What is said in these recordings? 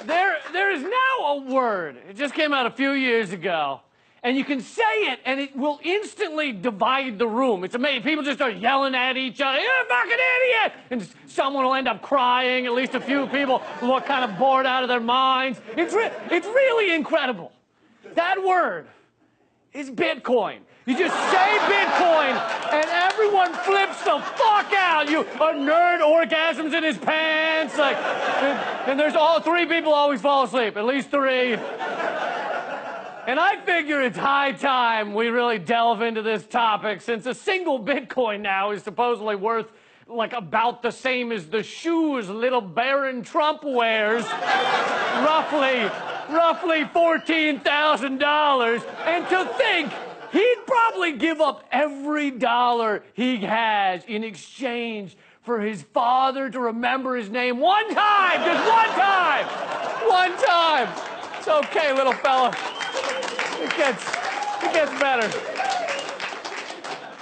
There is now a word. It just came out a few years ago. And you can say it, and it will instantly divide the room. It's amazing. People just start yelling at each other, "You're a fucking idiot!" And someone will end up crying. At least a few people look kind of bored out of their minds. It's really incredible. That word is Bitcoin. You just say Bitcoin, and everyone flips the fuck out. A nerd orgasms in his pants, like, and there's all three people always fall asleep, at least three. And I figure it's high time we really delve into this topic, since a single Bitcoin now is supposedly worth like about the same as the shoes little Baron Trump wears, roughly $14,000. And to think he'd probably give up every dollar he has in exchange for his father to remember his name one time, just one time, one time. It's okay, little fella. It gets better.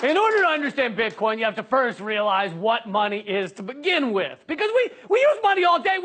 In order to understand Bitcoin, you have to first realize what money is to begin with, because we use money all day.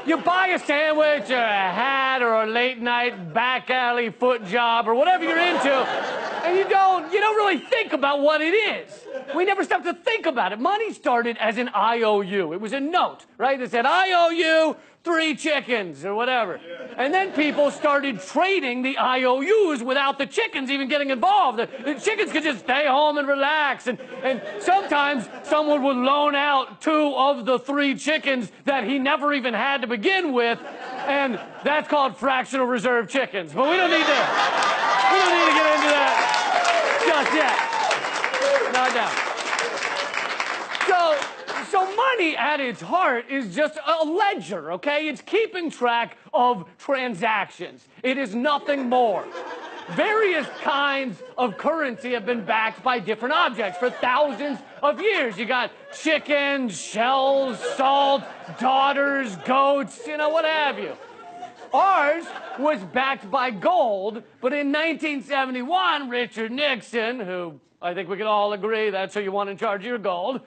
You buy a sandwich or a hat or a late night back alley foot job or whatever you're into, and you don't really think about what it is. We never stop to think about it. Money started as an IOU. It was a note, right? It said, "I owe you 3 chickens," or whatever. And then people started trading the IOUs without the chickens even getting involved. The chickens could just stay home and relax. And sometimes someone would loan out 2 of the 3 chickens that he never even had to begin with. And that's called fractional reserve chickens. But we don't need to get into that just yet. Not now. So money at its heart is just a ledger, okay? It's keeping track of transactions. It is nothing more. Various kinds of currency have been backed by different objects for thousands of years. You got chickens, shells, salt, daughters, goats, what have you. Ours was backed by gold, but in 1971, Richard Nixon, who I think we can all agree that's who you want in charge of your gold,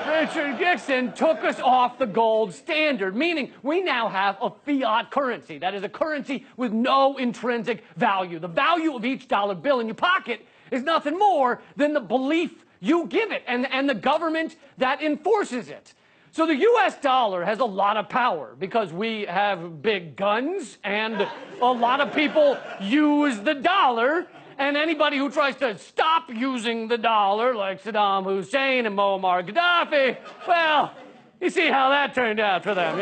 Richard Nixon took us off the gold standard, meaning we now have a fiat currency. That is a currency with no intrinsic value. The value of each dollar bill in your pocket is nothing more than the belief you give it and the government that enforces it. So the US dollar has a lot of power because we have big guns and a lot of people use the dollar. And anybody who tries to stop using the dollar, like Saddam Hussein and Muammar Gaddafi, well, you see how that turned out for them,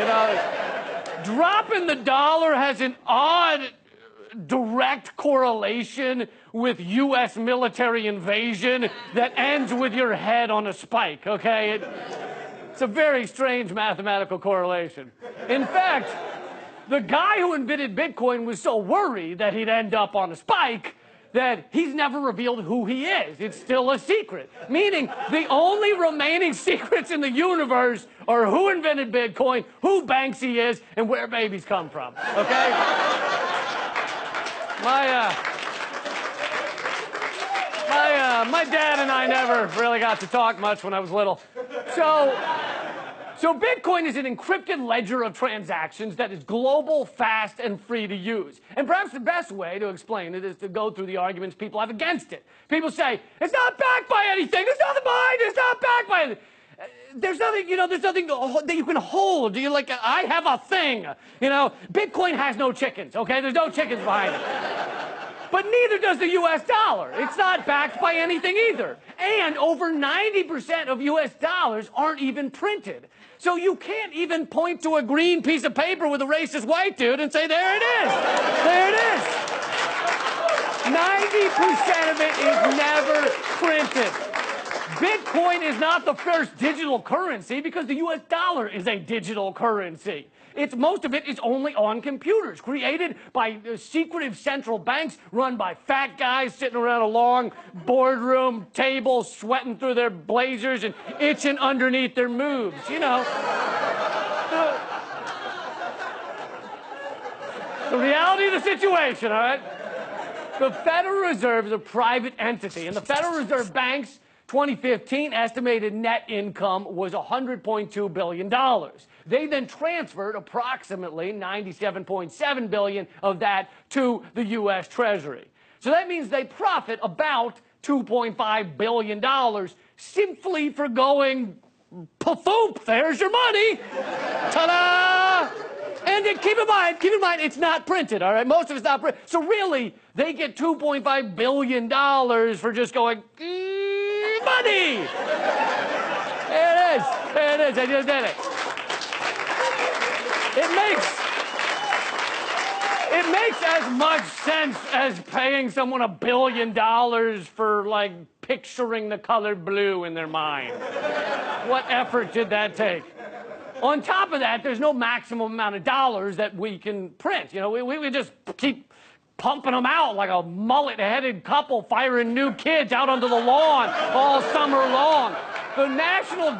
Dropping the dollar has an odd direct correlation with U.S. military invasion that ends with your head on a spike, okay? It's a very strange mathematical correlation. In fact, the guy who invented Bitcoin was so worried that he'd end up on a spike that he's never revealed who he is. It's still a secret. Meaning, the only remaining secrets in the universe are who invented Bitcoin, who Banksy is, and where babies come from. Okay? My dad and I never really got to talk much when I was little. So Bitcoin is an encrypted ledger of transactions that is global, fast, and free to use. And perhaps the best way to explain it is to go through the arguments people have against it. People say, it's not backed by anything, there's nothing behind it, it's not backed by anything. There's nothing, there's nothing that you can hold. You're like, I have a thing. Bitcoin has no chickens, okay? There's no chickens behind it. But neither does the US dollar. It's not backed by anything either. And over 90% of US dollars aren't even printed. So you can't even point to a green piece of paper with a racist white dude and say, there it is. There it is. 90% of it is never printed. Bitcoin is not the first digital currency because the US dollar is a digital currency. Most of it is only on computers, created by secretive central banks run by fat guys sitting around a long boardroom table, sweating through their blazers and itching underneath their moves, The reality of the situation, all right? The Federal Reserve is a private entity, and the Federal Reserve banks 2015 estimated net income was $100.2 billion. They then transferred approximately $97.7 billion of that to the U.S. Treasury. So that means they profit about $2.5 billion simply for going poof, there's your money. Ta-da! And keep in mind, it's not printed, all right? Most of it's not printed. So really, they get $2.5 billion for just going, money! There it is, I just did it. It makes as much sense as paying someone $1 billion for, like, picturing the color blue in their mind. What effort did that take? On top of that, there's no maximum amount of dollars that we can print. You know, we just keep pumping them out like a mullet-headed couple firing new kids out onto the lawn all summer long. The national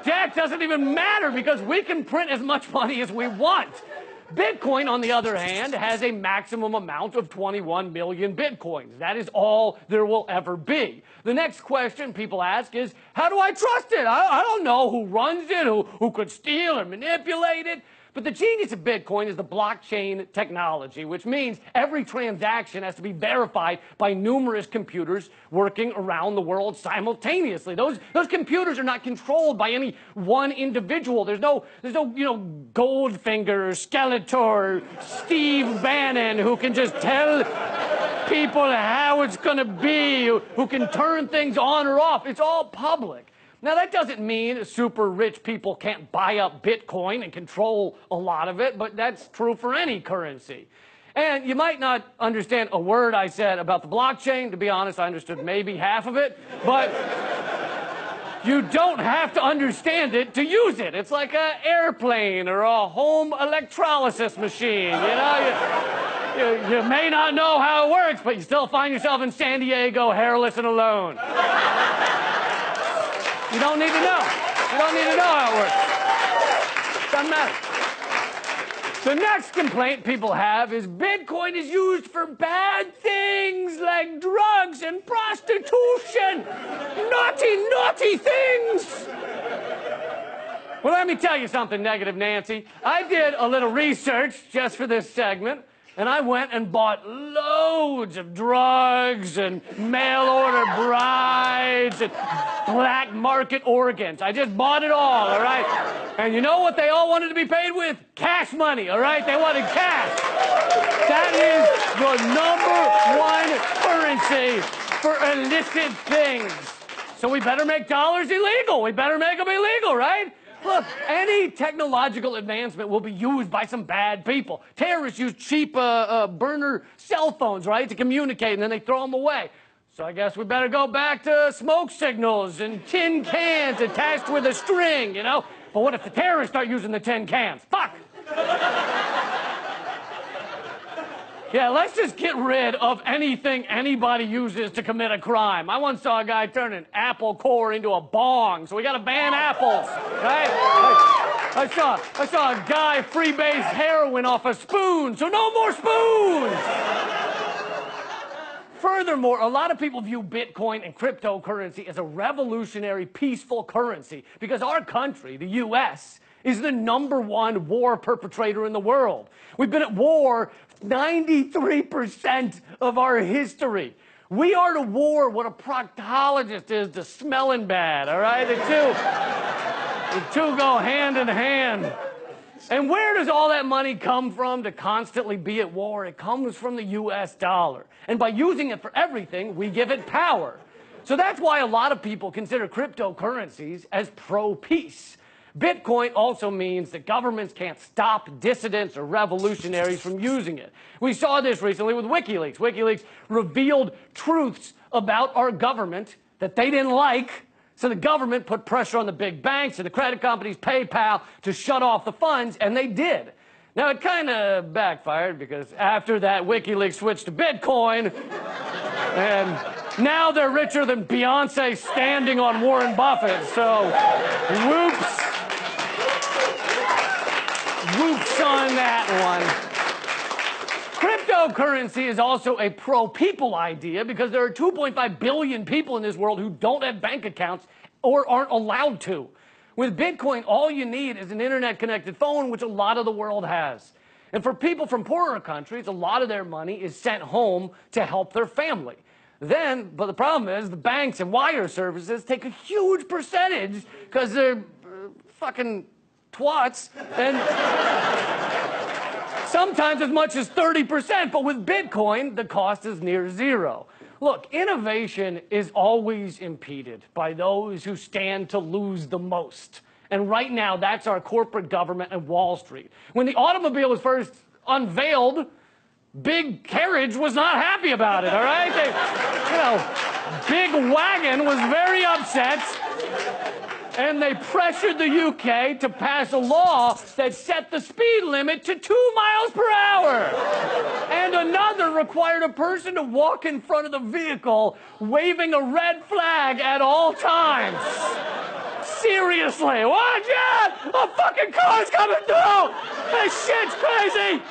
debt doesn't even matter because we can print as much money as we want. Bitcoin, on the other hand, has a maximum amount of 21 million Bitcoins. That is all there will ever be. The next question people ask is, how do I trust it? I don't know who runs it, who could steal or manipulate it. But the genius of Bitcoin is the blockchain technology, which means every transaction has to be verified by numerous computers working around the world simultaneously. Those computers are not controlled by any one individual. There's no Goldfinger, Skeletor, Steve Bannon who can just tell people how it's going to be, who can turn things on or off. It's all public. Now, that doesn't mean super rich people can't buy up Bitcoin and control a lot of it, but that's true for any currency. And you might not understand a word I said about the blockchain. To be honest, I understood maybe half of it, but you don't have to understand it to use it. It's like an airplane or a home electrolysis machine, you know? You may not know how it works, but you still find yourself in San Diego hairless and alone. You don't need to know. You don't need to know how it works. Doesn't matter. The next complaint people have is Bitcoin is used for bad things like drugs and prostitution. Naughty things. Well, let me tell you something, Negative Nancy. I did a little research just for this segment, and I went and bought loads of drugs and mail-order brides and black market organs. I just bought it all right? And you know what they all wanted to be paid with? Cash money, all right? They wanted cash. That is the #1 currency for illicit things. So we better make dollars illegal. We better make them illegal, right? Look, any technological advancement will be used by some bad people. Terrorists use cheap burner cell phones, right, to communicate, and then they throw them away. So I guess we better go back to smoke signals and tin cans attached with a string, you know? But what if the terrorists start using the tin cans? Fuck! Yeah, let's just get rid of anything anybody uses to commit a crime. I once saw a guy turn an apple core into a bong, so we gotta ban apples, right? I saw a guy freebase heroin off a spoon, so no more spoons! Furthermore, a lot of people view Bitcoin and cryptocurrency as a revolutionary, peaceful currency because our country, the U.S., is the #1 war perpetrator in the world. We've been at war 93% of our history. We are to war what a proctologist is to smelling bad, all right? The two go hand in hand. And where does all that money come from to constantly be at war? It comes from the U.S. dollar. And by using it for everything, we give it power. So that's why a lot of people consider cryptocurrencies as pro-peace. Bitcoin also means that governments can't stop dissidents or revolutionaries from using it. We saw this recently with Wikileaks. Wikileaks revealed truths about our government that they didn't like, so the government put pressure on the big banks and the credit companies, PayPal, to shut off the funds, and they did. Now, it kind of backfired because after that, Wikileaks switched to Bitcoin, and now they're richer than Beyonce standing on Warren Buffett, so whoops. Whoops on that one. Crypto Cryptocurrency is also a pro-people idea because there are 2.5 billion people in this world who don't have bank accounts or aren't allowed to. With Bitcoin, all you need is an internet-connected phone, which a lot of the world has. And for people from poorer countries, a lot of their money is sent home to help their family. But the problem is the banks and wire services take a huge percentage because they're fucking twats, and sometimes as much as 30%, but with Bitcoin, the cost is near zero. Look, innovation is always impeded by those who stand to lose the most. And right now, that's our corporate government and Wall Street. When the automobile was first unveiled, Big Carriage was not happy about it, all right? Big Wagon was very upset. And they pressured the UK to pass a law that set the speed limit to 2 miles per hour. And another required a person to walk in front of the vehicle waving a red flag at all times. Seriously, watch out! A fucking car's coming through! This shit's crazy!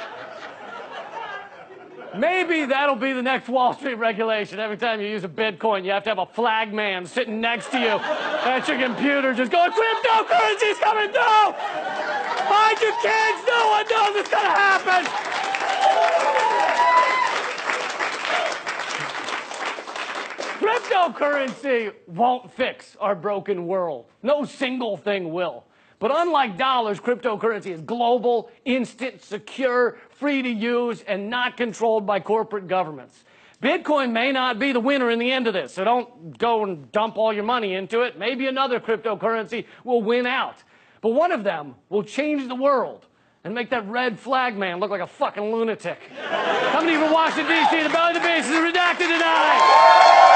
Maybe that'll be the next Wall Street regulation. Every time you use a Bitcoin, you have to have a flag man sitting next to you at your computer just going, cryptocurrency's coming through! Hide your kids! No one knows it's gonna happen! Cryptocurrency won't fix our broken world. No single thing will. But unlike dollars, cryptocurrency is global, instant, secure, free to use, and not controlled by corporate governments. Bitcoin may not be the winner in the end of this, so don't go and dump all your money into it. Maybe another cryptocurrency will win out. But one of them will change the world and make that red flag man look like a fucking lunatic. Coming to you from Washington, D.C., the Belly of the Beast is redacted tonight.